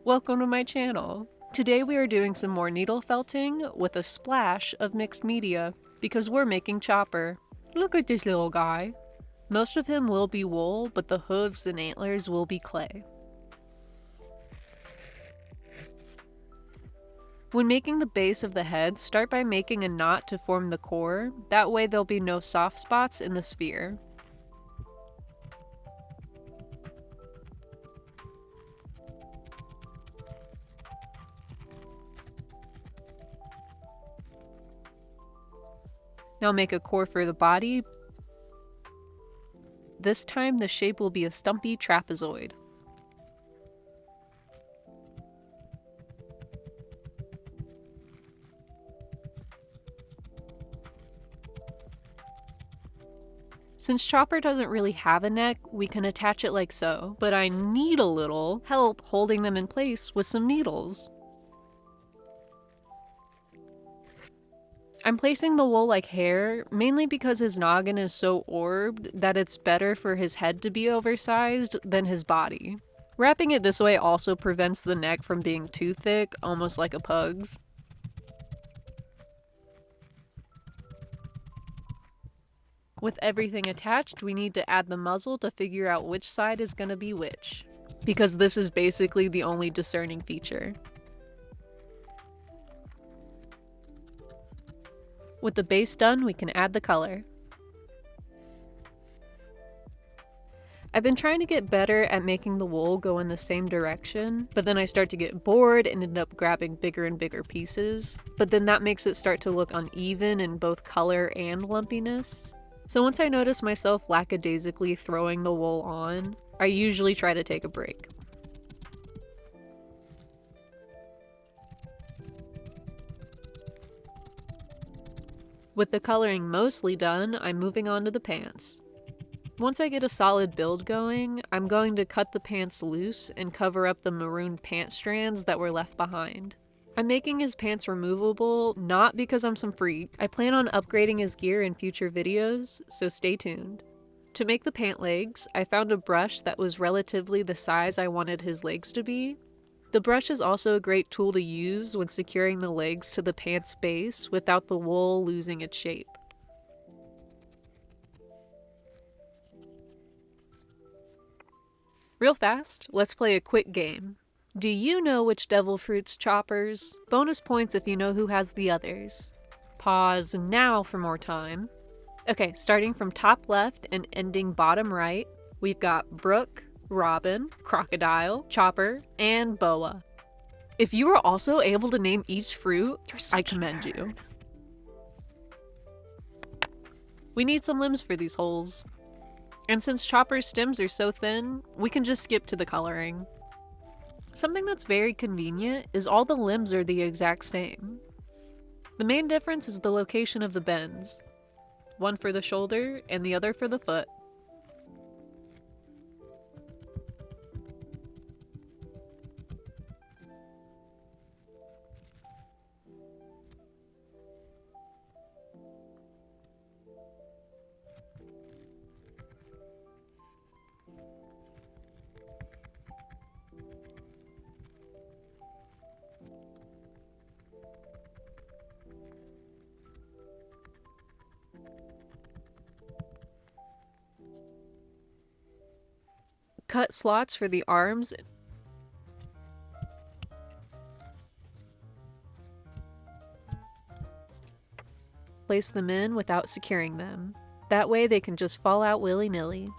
Welcome to my channel. Today we are doing some more needle felting with a splash of mixed media because we're making Chopper. Look at this little guy. Most of him will be wool, but the hooves and antlers will be clay. When making the base of the head, start by making a knot to form the core. That way there'll be no soft spots in the sphere. Now make a core for the body. This time the shape will be a stumpy trapezoid. Since Chopper doesn't really have a neck, we can attach it like so, but I need a little help holding them in place with some needles. I'm placing the wool like hair, mainly because his noggin is so orbed that it's better for his head to be oversized than his body. Wrapping it this way also prevents the neck from being too thick, almost like a pug's. With everything attached, we need to add the muzzle to figure out which side is going to be which, because this is basically the only discerning feature. With the base done, we can add the color. I've been trying to get better at making the wool go in the same direction, but then I start to get bored and end up grabbing bigger and bigger pieces. But then that makes it start to look uneven in both color and lumpiness. So once I notice myself lackadaisically throwing the wool on, I usually try to take a break. With the coloring mostly done, I'm moving on to the pants. Once I get a solid build going, I'm going to cut the pants loose and cover up the maroon pant strands that were left behind. I'm making his pants removable, not because I'm some freak. I plan on upgrading his gear in future videos, so stay tuned. To make the pant legs, I found a brush that was relatively the size I wanted his legs to be. The brush is also a great tool to use when securing the legs to the pants base without the wool losing its shape. Real fast, let's play a quick game. Do you know which devil fruit's Chopper's? Bonus points if you know who has the others. Pause now for more time. Okay, starting from top left and ending bottom right, we've got Brook, Robin, Crocodile, Chopper, and Boa. If you are also able to name each fruit, I commend you. We need some limbs for these holes. And since Chopper's stems are so thin, we can just skip to the coloring. Something that's very convenient is all the limbs are the exact same. The main difference is the location of the bends. One for the shoulder and the other for the foot. Cut slots for the arms. Place them in without securing them. That way they can just fall out willy-nilly.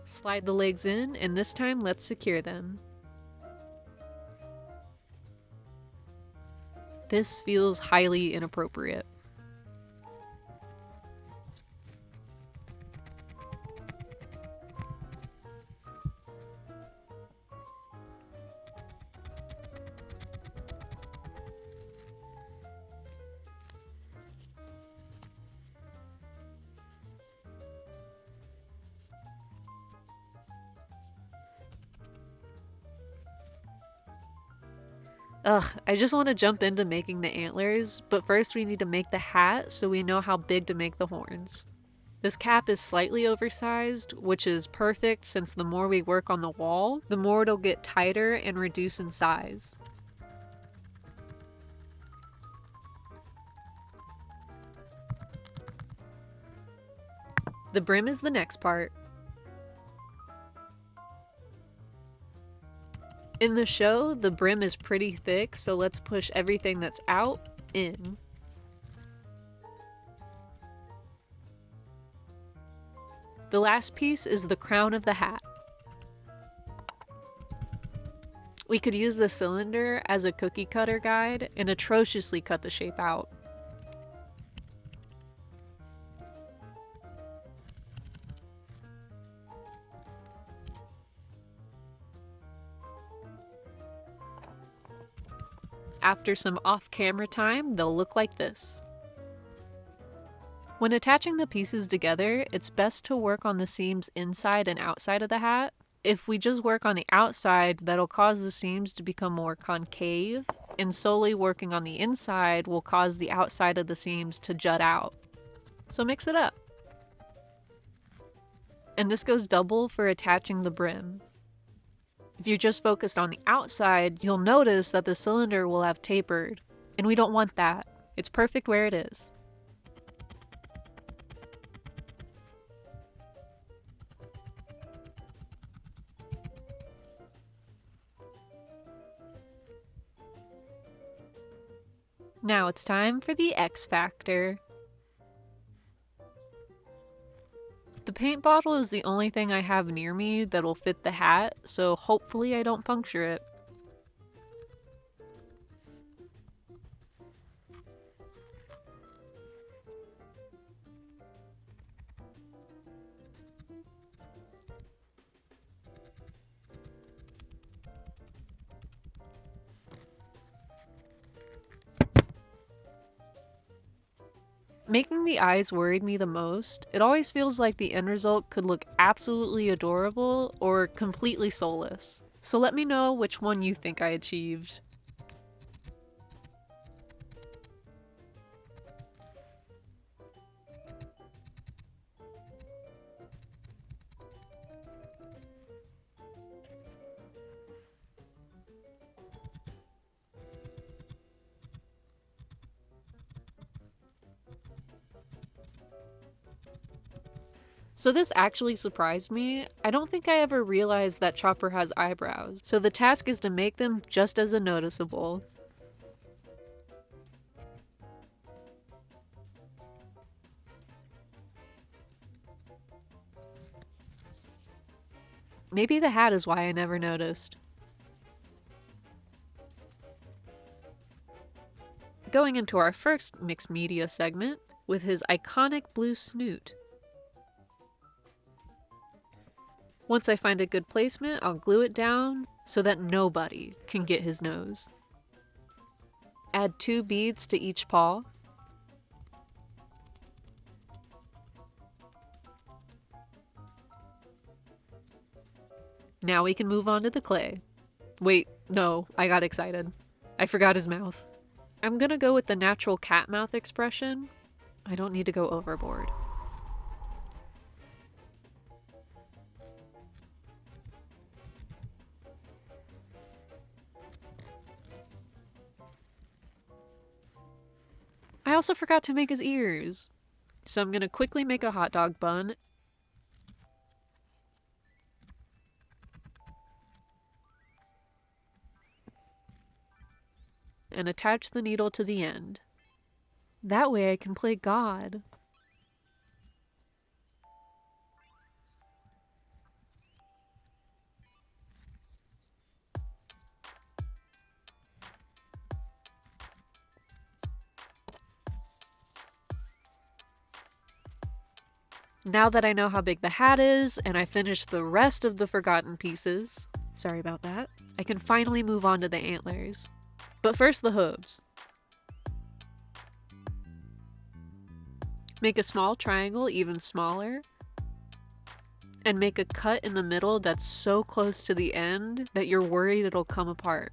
Slide the legs in, and this time let's secure them. This feels highly inappropriate. Ugh, I just want to jump into making the antlers, but first we need to make the hat so we know how big to make the horns. This cap is slightly oversized, which is perfect since the more we work on the wall, the more it'll get tighter and reduce in size. The brim is the next part. In the show, the brim is pretty thick, so let's push everything that's out in. The last piece is the crown of the hat. We could use the cylinder as a cookie cutter guide and atrociously cut the shape out. After some off-camera time, they'll look like this. When attaching the pieces together, it's best to work on the seams inside and outside of the hat. If we just work on the outside, that'll cause the seams to become more concave, and solely working on the inside will cause the outside of the seams to jut out. So mix it up. And this goes double for attaching the brim. If you're just focused on the outside, you'll notice that the cylinder will have tapered, and we don't want that. It's perfect where it is. Now it's time for the X Factor. The paint bottle is the only thing I have near me that'll fit the hat, so hopefully I don't puncture it. Making the eyes worried me the most. It always feels like the end result could look absolutely adorable or completely soulless. So let me know which one you think I achieved. So this actually surprised me. I don't think I ever realized that Chopper has eyebrows, so the task is to make them just as unnoticeable. Maybe the hat is why I never noticed. Going into our first mixed media segment with his iconic blue snoot. Once I find a good placement, I'll glue it down so that nobody can get his nose. Add 2 beads to each paw. Now we can move on to the clay. Wait, no, I got excited. I forgot his mouth. I'm gonna go with the natural cat mouth expression. I don't need to go overboard. I also forgot to make his ears. So I'm gonna quickly make a hot dog bun. And attach the needle to the end. That way I can play God. Now that I know how big the hat is, and I finished the rest of the forgotten pieces, sorry about that, I can finally move on to the antlers. But first the hooves. Make a small triangle even smaller, and make a cut in the middle that's so close to the end that you're worried it'll come apart.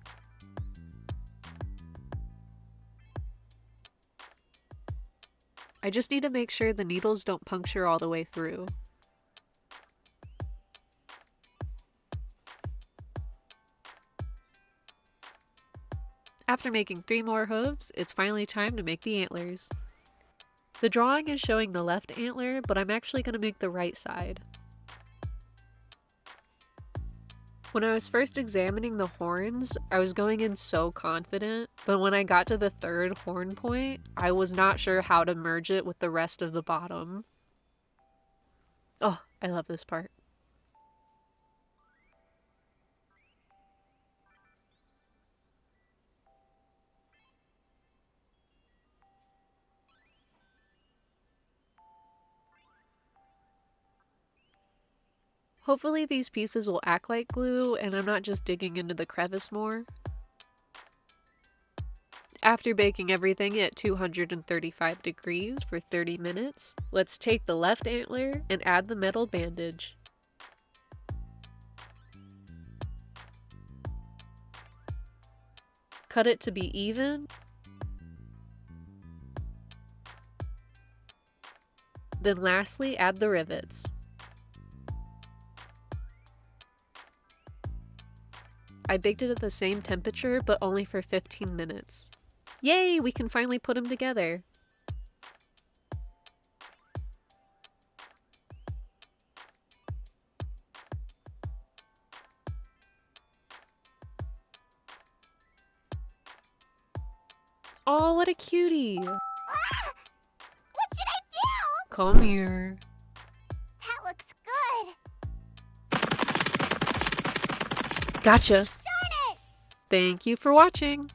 I just need to make sure the needles don't puncture all the way through. After making 3 more hooves, it's finally time to make the antlers. The drawing is showing the left antler, but I'm actually going to make the right side. When I was first examining the horns, I was going in so confident, but when I got to the 3rd horn point, I was not sure how to merge it with the rest of the bottom. Oh, I love this part. Hopefully these pieces will act like glue and I'm not just digging into the crevice more. After baking everything at 235 degrees for 30 minutes, let's take the left antler and add the metal bandage. Cut it to be even. Then lastly, add the rivets. I baked it at the same temperature, but only for 15 minutes. Yay, we can finally put them together. Oh, what a cutie! What should I do? Come here. That looks good. Gotcha. Darn it! Thank you for watching.